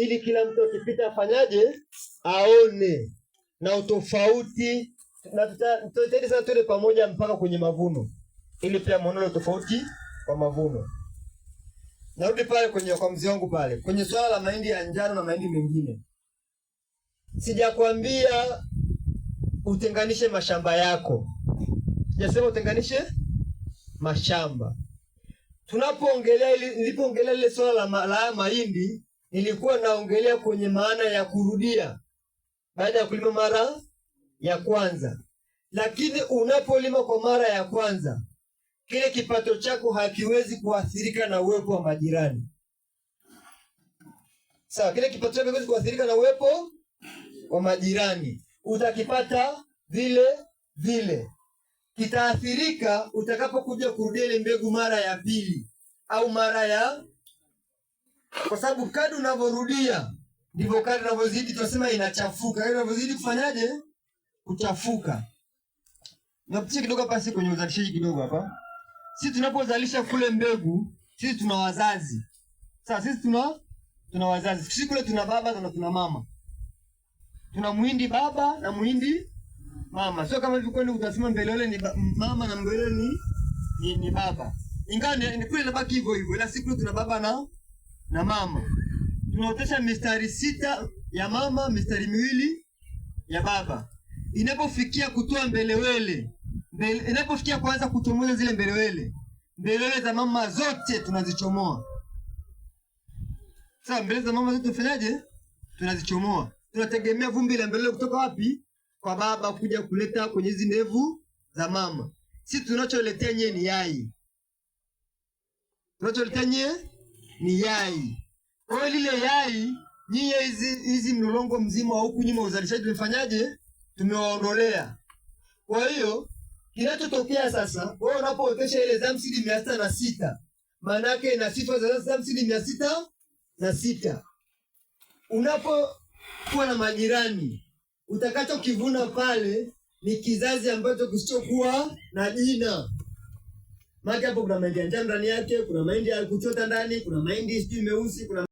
ili kila mtu akipita afanyaje, aone na utofauti, na tutajitahidi sana tuende pamoja mpaka kwenye mavuno, ili pia muone tofauti kwa mavuno. Narudi pale kwa mzee wangu pale kwenye swala la mahindi ya njano na mahindi mengine. Sijakwambia utenganishe mashamba yako. Sijasema utenganishe mashamba. Nilipoongelea ile swala la mahindi, nilikuwa naongelea kwenye maana ya kurudia baada ya kulima mara ya kwanza. Lakini unapolima kwa mara ya kwanza, kile kipato chako hakiwezi kuathirika na uwepo wa majirani. Sawa, kile kipato chako hakiwezi kuathirika na uwepo wa majirani. Utakipata vile vile. Kitaathirika utakapokuja kurudia ile mbegu mara ya pili au kwa sababu kadri unavyorudia ndivyo kadri unavyozidi, tunasema inachafuka. Kadri unavyozidi kufanyaje? Kuchafuka. Napitia kidogo hapa sisi kwenye uzalishaji kidogo hapa. Sisi tunapozalisha kule mbegu, sisi tuna wazazi. Sasa sisi tuna wazazi. Sisi kule tuna baba na tuna mama. Tuna muhindi baba na muhindi mama. Sio kama hivi kwani utasema mbelele ni mama na mbelele ni baba. Ingawa ni kule inabaki hivyo hivyo, ila siku tuna baba na mama. Tunaotesha mistari 6 ya mama, mistari 2 ya baba. Inapofikia kutoa mbelewele, inapofikia kuanza kuchomoza zile mbelewele za mama zote tunazichomoa. Sasa mbelewele za mama zote tufanyaje? Tunazichomoa. Tunategemea vumbi la mbelewele kutoka wapi? Kwa baba kuja kuleta kwenye hizi ndevu za mama. Sisi tunacholetea nyewe ni yai. Tunacholetea nyewe ni yai. Kwa hiyo lile yai, nyie hizi mlolongo mzima wa huku nyuma uzalishaji tumefanyaje? Tumewaondolea. Kwa hiyo kinachotokea sasa, wewe unapootesha ile zamsidi 606, maana yake ina sifa za zamsidi 606. Unapokuwa na majirani, utakachokivuna pale ni kizazi ambacho kisichokuwa na jina. Maana hapo kuna mahindi ya njano ndani yake, kuna mahindi ya kuchota ndani, kuna mahindi sijui meusi, kuna